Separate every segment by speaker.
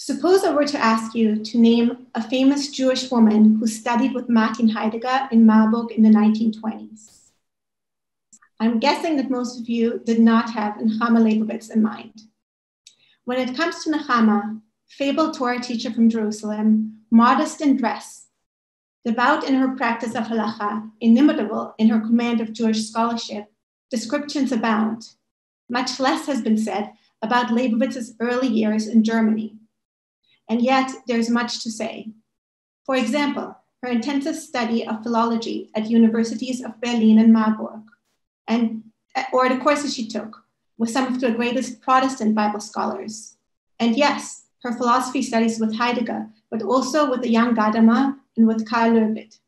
Speaker 1: Suppose I were to ask you to name a famous Jewish woman who studied with Martin Heidegger in Marburg in the 1920s. I'm guessing that most of you did not have Nehama Leibowitz in mind. When it comes to Nehama, fabled Torah teacher from Jerusalem, modest in dress, devout in her practice of halacha, inimitable in her command of Jewish scholarship, descriptions abound. Much less has been said about Leibowitz's early years in Germany. And yet, there's much to say. For example, her intensive study of philology at universities of Berlin and Marburg, or the courses she took with some of the greatest Protestant Bible scholars. And yes, her philosophy studies with Heidegger, but also with the young Gadamer and with Karl Löwit.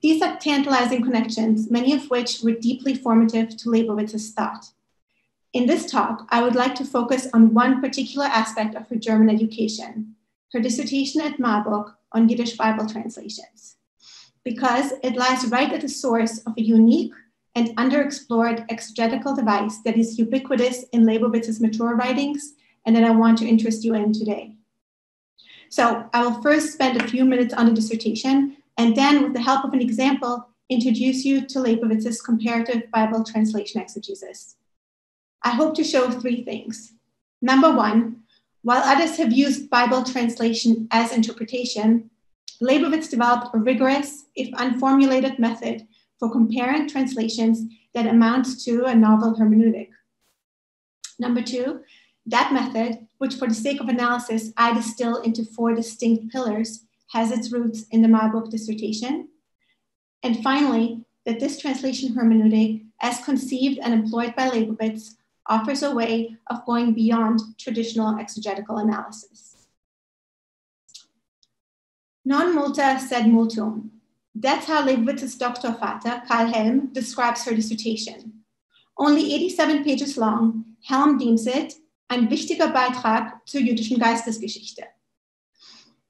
Speaker 1: These are tantalizing connections, many of which were deeply formative to Leibowitz's thought. In this talk, I would like to focus on one particular aspect of her German education, her dissertation at Marburg on Yiddish Bible translations, because it lies right at the source of a unique and underexplored exegetical device that is ubiquitous in Leibowitz's mature writings and that I want to interest you in today. So I will first spend a few minutes on the dissertation, and then with the help of an example, introduce you to Leibowitz's Comparative Bible Translation Exegesis. I hope to show three things. Number one, while others have used Bible translation as interpretation, Leibowitz developed a rigorous, if unformulated method for comparing translations that amounts to a novel hermeneutic. Number two, that method, which for the sake of analysis I distill into 4 distinct pillars, has its roots in the Marburg dissertation. And finally, that this translation hermeneutic, as conceived and employed by Leibowitz, offers a way of going beyond traditional exegetical analysis. Non multa sed multum. That's how Leibowitz's Doktorvater, Karl Helm, describes her dissertation. Only 87 pages long, Helm deems it ein wichtiger Beitrag zur jüdischen Geistesgeschichte.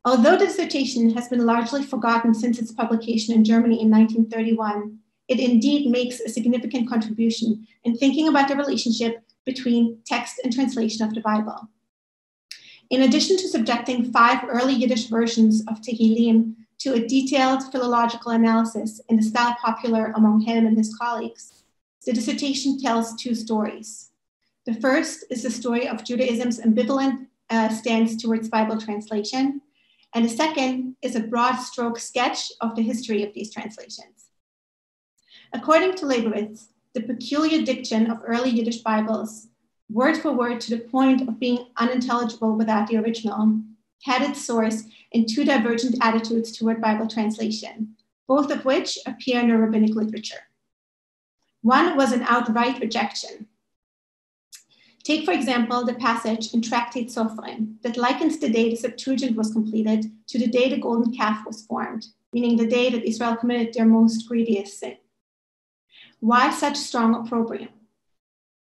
Speaker 1: Although the dissertation has been largely forgotten since its publication in Germany in 1931, it indeed makes a significant contribution in thinking about the relationship between text and translation of the Bible. In addition to subjecting 5 early Yiddish versions of Tehillim to a detailed philological analysis in the style popular among Helm and his colleagues, the dissertation tells 2 stories. The first is the story of Judaism's ambivalent stance towards Bible translation, and the second is a broad stroke sketch of the history of these translations. According to Leibowitz, the peculiar diction of early Yiddish Bibles, word for word to the point of being unintelligible without the original, had its source in 2 divergent attitudes toward Bible translation, both of which appear in the rabbinic literature. One was an outright rejection. Take, for example, the passage in Tractate Sophrim that likens the day the Septuagint was completed to the day the golden calf was formed, meaning the day that Israel committed their most grievous sin. Why such strong opprobrium?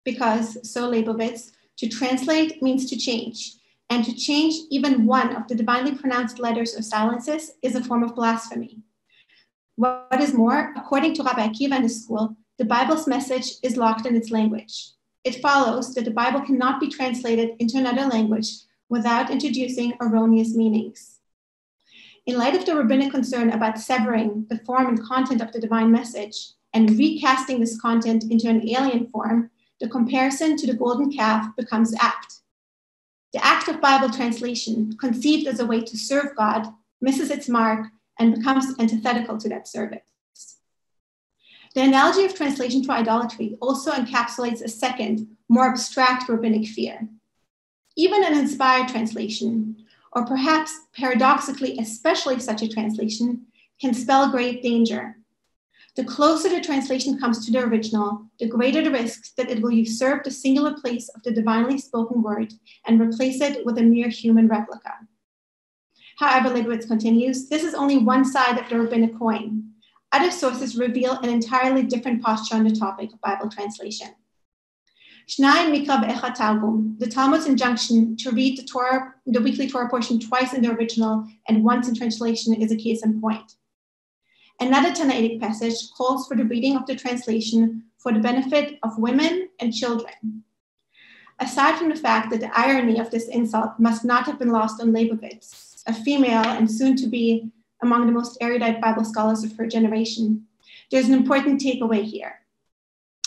Speaker 1: Because, so Leibowitz, to translate means to change, and to change even one of the divinely pronounced letters or silences is a form of blasphemy. What is more, according to Rabbi Akiva and his school, the Bible's message is locked in its language. It follows that the Bible cannot be translated into another language without introducing erroneous meanings. In light of the rabbinic concern about severing the form and content of the divine message and recasting this content into an alien form, the comparison to the golden calf becomes apt. The act of Bible translation, conceived as a way to serve God, misses its mark and becomes antithetical to that service. The analogy of translation to idolatry also encapsulates a second, more abstract rabbinic fear. Even an inspired translation, or perhaps paradoxically, especially such a translation, can spell great danger. The closer the translation comes to the original, the greater the risk that it will usurp the singular place of the divinely spoken word and replace it with a mere human replica. However, Leibowitz continues, this is only one side of the rabbinic coin. Other sources reveal an entirely different posture on the topic of Bible translation. Shnai Mikra Be'echad Targum, the Talmud's injunction to read the weekly Torah portion twice in the original and once in translation is a case in point. Another Tannaitic passage calls for the reading of the translation for the benefit of women and children. Aside from the fact that the irony of this insult must not have been lost on Leibowitz, a female and soon to be among the most erudite Bible scholars of her generation, there's an important takeaway here.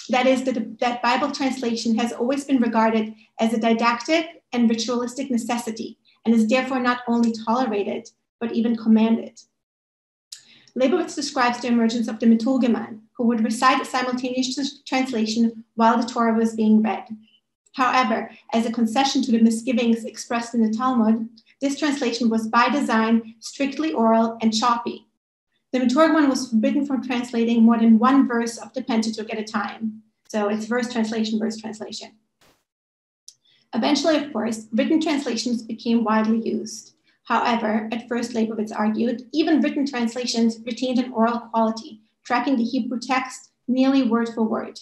Speaker 1: That is that Bible translation has always been regarded as a didactic and ritualistic necessity and is therefore not only tolerated, but even commanded. Leibowitz describes the emergence of the Meturgeman, who would recite a simultaneous translation while the Torah was being read. However, as a concession to the misgivings expressed in the Talmud, this translation was by design strictly oral and choppy. The Meturgeman was forbidden from translating more than one verse of the Pentateuch at a time. So it's verse translation, verse translation. Eventually, of course, written translations became widely used. However, at first, Leibowitz argued, even written translations retained an oral quality, tracking the Hebrew text nearly word for word.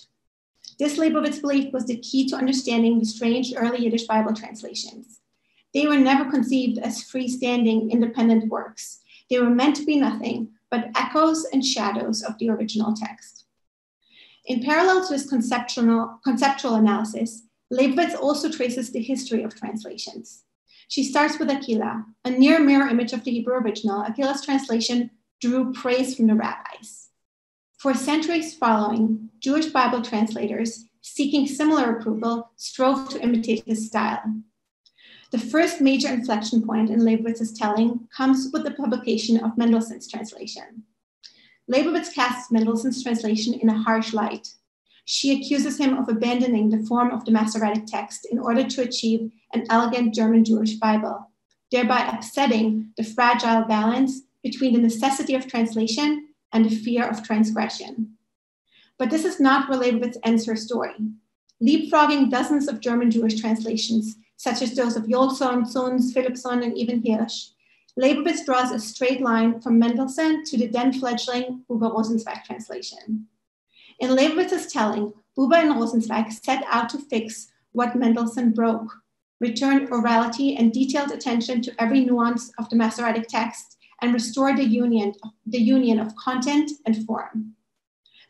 Speaker 1: This Leibowitz belief was the key to understanding the strange early Yiddish Bible translations. They were never conceived as freestanding, independent works. They were meant to be nothing but echoes and shadows of the original text. In parallel to this conceptual analysis, Leibowitz also traces the history of translations. She starts with Aquila, a near mirror image of the Hebrew original. Aquila's translation drew praise from the rabbis. For centuries following, Jewish Bible translators, seeking similar approval, strove to imitate his style. The first major inflection point in Leibowitz's telling comes with the publication of Mendelssohn's translation. Leibowitz casts Mendelssohn's translation in a harsh light. She accuses him of abandoning the form of the Masoretic text in order to achieve an elegant German Jewish Bible, thereby upsetting the fragile balance between the necessity of translation and the fear of transgression. But this is not where Leibowitz ends her story. Leapfrogging dozens of German Jewish translations, such as those of Jolson, Zunz, Philippson, and even Hirsch, Leibowitz draws a straight line from Mendelssohn to the then fledgling Buber Rosenzweig translation. In Leibowitz's telling, Buber and Rosenzweig set out to fix what Mendelssohn broke, return orality and detailed attention to every nuance of the Masoretic text, and restore the union of content and form.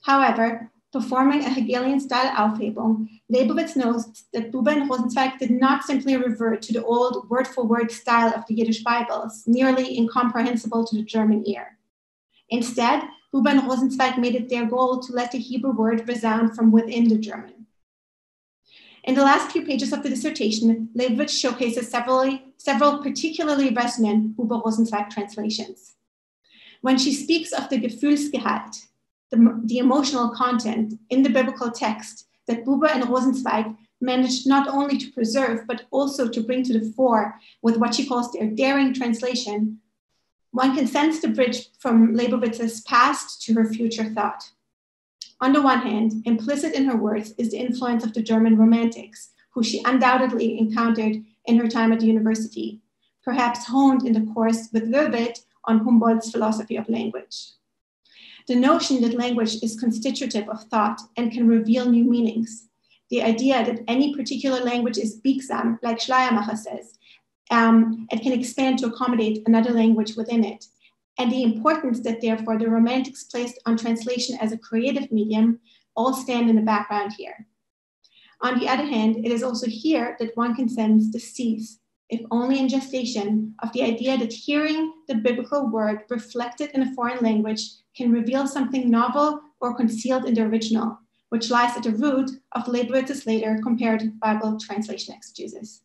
Speaker 1: However, performing a Hegelian-style Aufhebung, Leibowitz notes that Buber and Rosenzweig did not simply revert to the old word-for-word style of the Yiddish Bibles, nearly incomprehensible to the German ear. Instead, Buber and Rosenzweig made it their goal to let the Hebrew word resound from within the German. In the last few pages of the dissertation, Leibowitz showcases several particularly resonant Buber-Rosenzweig translations. When she speaks of the Gefühlsgehalt, the emotional content in the biblical text that Buber and Rosenzweig managed not only to preserve, but also to bring to the fore with what she calls their daring translation, one can sense the bridge from Leibowitz's past to her future thought. On the one hand, implicit in her words is the influence of the German Romantics, who she undoubtedly encountered in her time at the university, perhaps honed in the course with Leibowitz on Humboldt's philosophy of language. The notion that language is constitutive of thought and can reveal new meanings, the idea that any particular language is biegsam, like Schleiermacher says, it can expand to accommodate another language within it, and the importance that therefore the Romantics placed on translation as a creative medium all stand in the background here. On the other hand, it is also here that one can sense the cease, if only in gestation, of the idea that hearing the biblical word reflected in a foreign language can reveal something novel or concealed in the original, which lies at the root of Leibowitz's later Comparative Bible Translation Exegesis.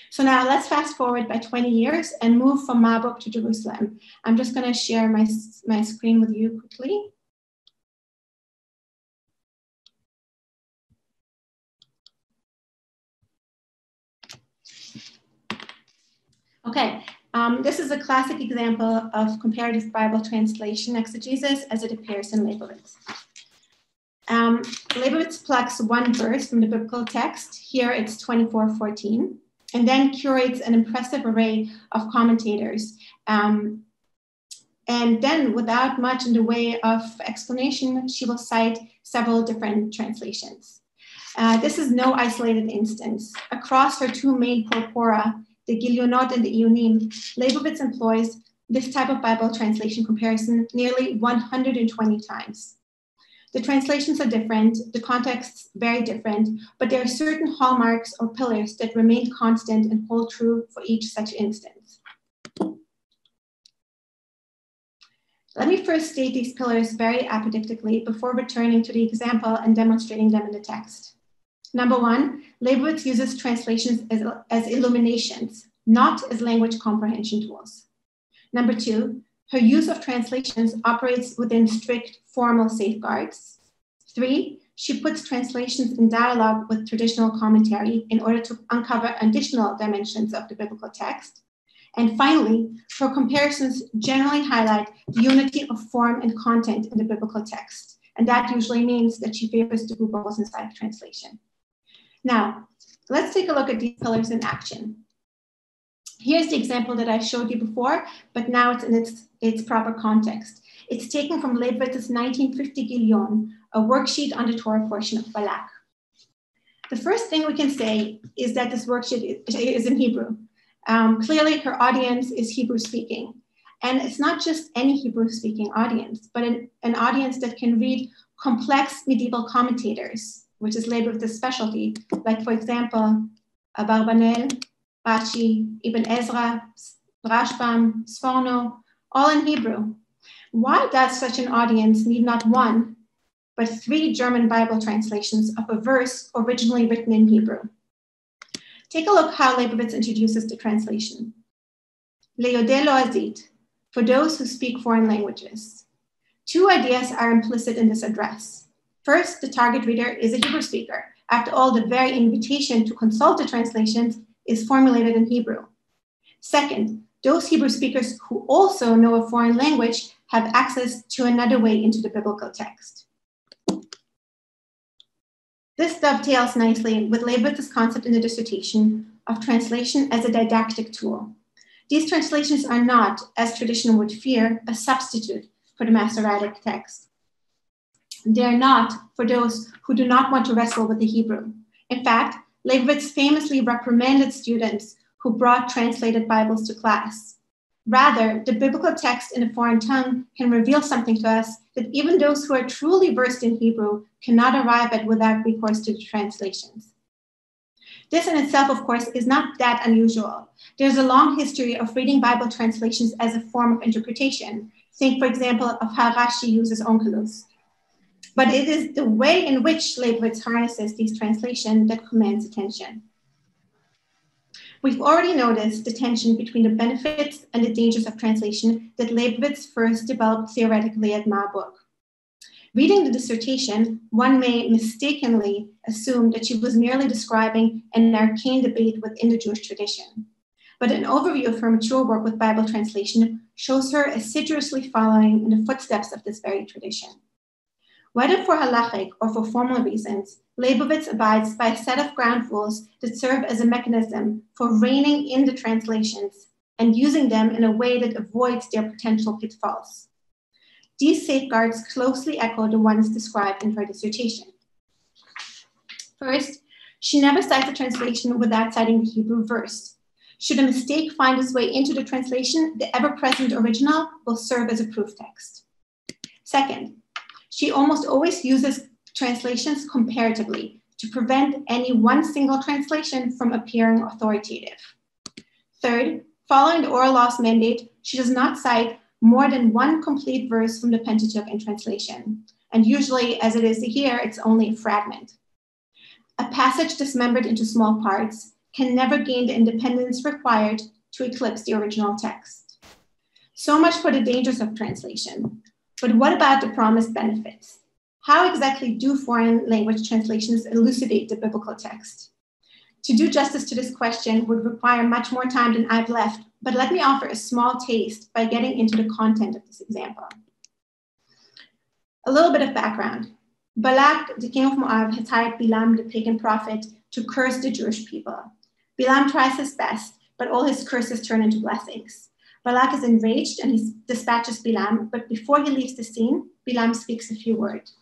Speaker 1: So now let's fast forward by 20 years and move from Marburg to Jerusalem. I'm just going to share my screen with you quickly. Okay, this is a classic example of Comparative Bible Translation Exegesis as it appears in Leibowitz. Leibowitz plucks one verse from the biblical text. Here it's 24:14. And then curates an impressive array of commentators. And then, without much in the way of explanation, she will cite several different translations. This is no isolated instance. Across her two main corpora, the Gilionot and the Ionim, Leibowitz employs this type of Bible translation comparison nearly 120 times. The translations are different, the contexts very different, but there are certain hallmarks or pillars that remain constant and hold true for each such instance. Let me first state these pillars very apodictically before returning to the example and demonstrating them in the text. Number one, Leibowitz uses translations as illuminations, not as language comprehension tools. Number two, her use of translations operates within strict formal safeguards. Three, she puts translations in dialogue with traditional commentary in order to uncover additional dimensions of the biblical text. And finally, her comparisons generally highlight the unity of form and content in the biblical text. And that usually means that she favors the Buber Rosenzweig translation. Now, let's take a look at these pillars in action. Here's the example that I showed you before, but now it's in its proper context. It's taken from Leibowitz's 1950 Gillion, a worksheet on the Torah portion of Balak. The first thing we can say is that this worksheet is in Hebrew. Clearly, her audience is Hebrew speaking. And it's not just any Hebrew speaking audience, but an audience that can read complex medieval commentators, which is Leibowitz's specialty, like, for example, Abarbanel, Rashi, Ibn Ezra, Rashbam, Sforno, all in Hebrew. Why does such an audience need not one, but 3 German Bible translations of a verse originally written in Hebrew? Take a look how Leibowitz introduces the translation. Leodeh loazit, for those who speak foreign languages. 2 ideas are implicit in this address. First, the target reader is a Hebrew speaker. After all, the very invitation to consult the translations is formulated in Hebrew. Second, those Hebrew speakers who also know a foreign language have access to another way into the biblical text. This dovetails nicely with Leibowitz's concept in the dissertation of translation as a didactic tool. These translations are not, as tradition would fear, a substitute for the Masoretic text. They are not for those who do not want to wrestle with the Hebrew. In fact, Leibowitz famously reprimanded students who brought translated Bibles to class. Rather, the biblical text in a foreign tongue can reveal something to us that even those who are truly versed in Hebrew cannot arrive at without recourse to the translations. This in itself, of course, is not that unusual. There's a long history of reading Bible translations as a form of interpretation. Think, for example, of how Rashi uses onkelos. But it is the way in which Leibowitz harnesses these translations that commands attention. We've already noticed the tension between the benefits and the dangers of translation that Leibowitz first developed theoretically at Marburg. Reading the dissertation, one may mistakenly assume that she was merely describing an arcane debate within the Jewish tradition. But an overview of her mature work with Bible translation shows her assiduously following in the footsteps of this very tradition. Whether for halachic or for formal reasons, Leibowitz abides by a set of ground rules that serve as a mechanism for reining in the translations and using them in a way that avoids their potential pitfalls. These safeguards closely echo the ones described in her dissertation. First, she never cites a translation without citing the Hebrew verse. Should a mistake find its way into the translation, the ever-present original will serve as a proof text. Second, she almost always uses translations comparatively to prevent any one single translation from appearing authoritative. Third, following the oral law's mandate, she does not cite more than one complete verse from the Pentateuch in translation. And usually, as it is here, it's only a fragment. A passage dismembered into small parts can never gain the independence required to eclipse the original text. So much for the dangers of translation. But what about the promised benefits? How exactly do foreign language translations elucidate the biblical text? To do justice to this question would require much more time than I've left, but let me offer a small taste by getting into the content of this example. A little bit of background. Balak, the king of Moab, has hired Bilam, the pagan prophet, to curse the Jewish people. Bilam tries his best, but all his curses turn into blessings. Balak is enraged and he dispatches Bilam, but before he leaves the scene, Bilam speaks a few words.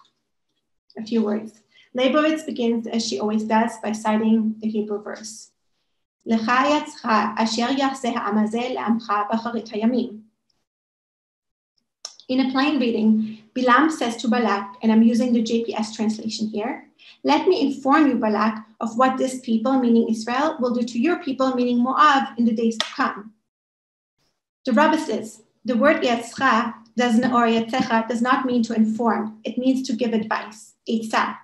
Speaker 1: Leibowitz begins, as she always does, by citing the Hebrew verse. In a plain reading, Bilam says to Balak, and I'm using the JPS translation here, let me inform you, Balak, of what this people, meaning Israel, will do to your people, meaning Moab, in the days to come. The Rebbe says, the word Yetzcha does not mean to inform. It means to give advice, Eitzah.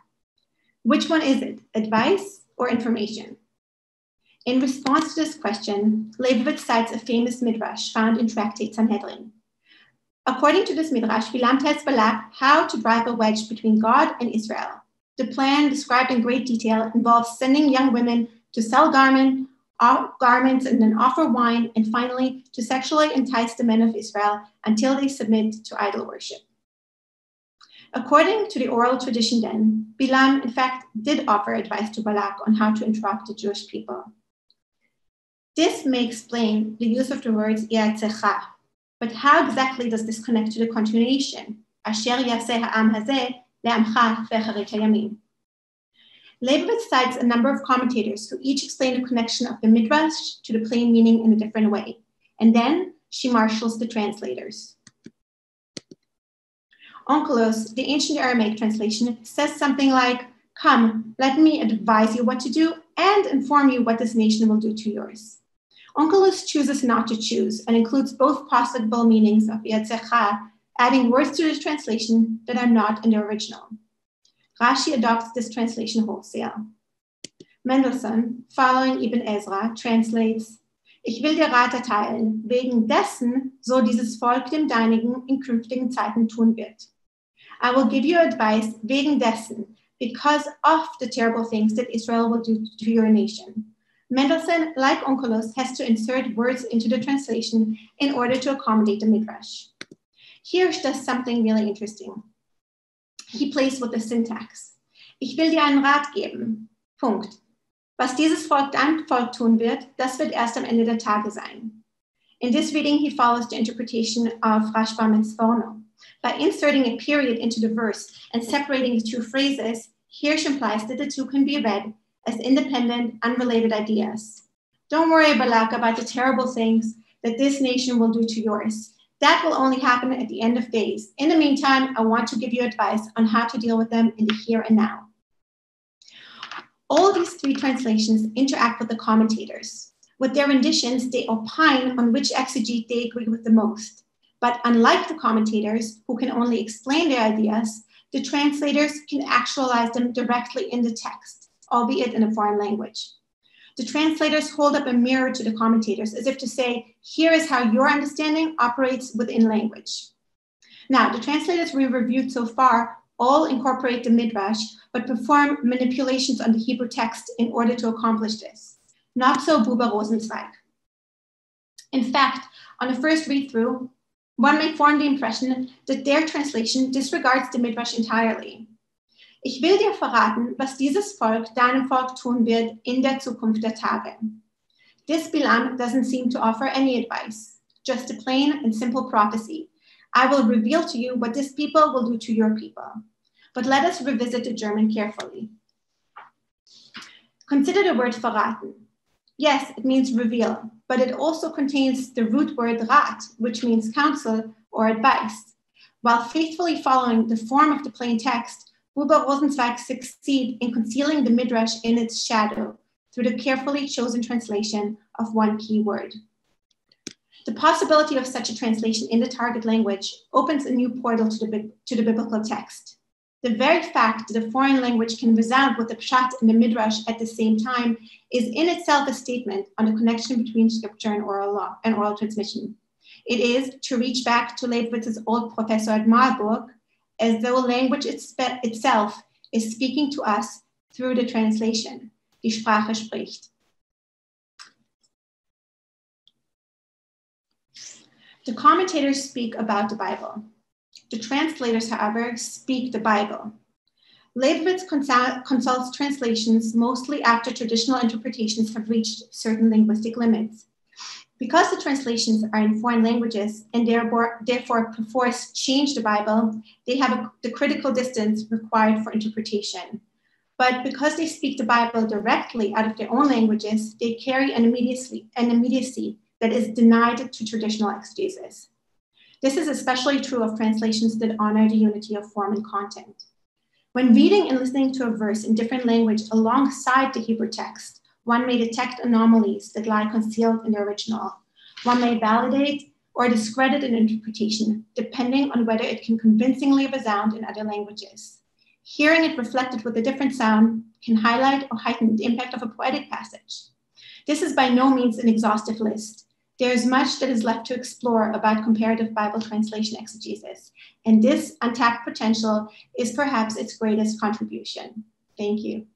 Speaker 1: Which one is it, advice or information? In response to this question, Leibowitz cites a famous midrash found in Tractate Sanhedrin. According to this midrash, Bilam tells Balak how to drive a wedge between God and Israel. The plan, described in great detail, involves sending young women to sell garments and then offer wine, and finally to sexually entice the men of Israel until they submit to idol worship. According to the oral tradition then, Bilam in fact did offer advice to Balak on how to instruct the Jewish people. This may explain the use of the words Ya'atzecha, but how exactly does this connect to the continuation? Asher yaseh ha'am hazeh le'amcha ve'acharei hayamim. Leibowitz cites a number of commentators who each explain the connection of the midrash to the plain meaning in a different way, and then she marshals the translators. Onkelos, the ancient Aramaic translation, says something like, come, let me advise you what to do and inform you what this nation will do to yours. Onkelos chooses not to choose and includes both possible meanings of Ya'atzecha, adding words to the translation that are not in the original. Rashi adopts this translation wholesale. Mendelssohn, following Ibn Ezra, translates, ich will dir Rat erteilen, wegen dessen, so dieses Volk dem Deinigen in künftigen Zeiten tun wird. I will give you advice wegen dessen, because of the terrible things that Israel will do to your nation. Mendelssohn, like Onkelos, has to insert words into the translation in order to accommodate the midrash. Hirsch does something really interesting. He plays with the syntax. Ich will dir einen Rat geben. Punkt. Was dieses Volk dann tun wird, das wird erst am Ende der Tage sein. In this reading, he follows the interpretation of Rashbam and Sforno. By inserting a period into the verse and separating the two phrases, Hirsch implies that the two can be read as independent, unrelated ideas. Don't worry, Balak, about the terrible things that this nation will do to yours. That will only happen at the end of days. In the meantime, I want to give you advice on how to deal with them in the here and now. All these three translations interact with the commentators. With their renditions, they opine on which exegete they agree with the most. But unlike the commentators, who can only explain their ideas, the translators can actualize them directly in the text, albeit in a foreign language. The translators hold up a mirror to the commentators as if to say, here is how your understanding operates within language. Now, the translators we reviewed so far all incorporate the midrash, but perform manipulations on the Hebrew text in order to accomplish this. Not so Buber Rosenzweig. In fact, on the first read-through, one may form the impression that their translation disregards the midrash entirely. Ich will dir verraten, was dieses Volk deinem Volk tun wird in der Zukunft der Tage. This Bilam doesn't seem to offer any advice, just a plain and simple prophecy. I will reveal to you what this people will do to your people. But let us revisit the German carefully. Consider the word verraten. Yes, it means reveal, but it also contains the root word rat, which means counsel or advice. While faithfully following the form of the plain text, Buber Rosenzweig succeed in concealing the midrash in its shadow through the carefully chosen translation of one key word. The possibility of such a translation in the target language opens a new portal to the biblical text. The very fact that a foreign language can resound with the pshat and the midrash at the same time is in itself a statement on the connection between scripture and oral transmission. It is, to reach back to Leibowitz's old professor at Marburg, as though language itself is speaking to us through the translation. Die Sprache spricht. The commentators speak about the Bible. The translators, however, speak the Bible. Leibowitz consults translations mostly after traditional interpretations have reached certain linguistic limits. Because the translations are in foreign languages and therefore perforce change the Bible, they have the critical distance required for interpretation. But because they speak the Bible directly out of their own languages, they carry an immediacy that is denied to traditional exegesis. This is especially true of translations that honor the unity of form and content. When reading and listening to a verse in different language alongside the Hebrew text, one may detect anomalies that lie concealed in the original. One may validate or discredit an interpretation, depending on whether it can convincingly resound in other languages. Hearing it reflected with a different sound can highlight or heighten the impact of a poetic passage. This is by no means an exhaustive list. There is much that is left to explore about comparative Bible translation exegesis, and this untapped potential is perhaps its greatest contribution. Thank you.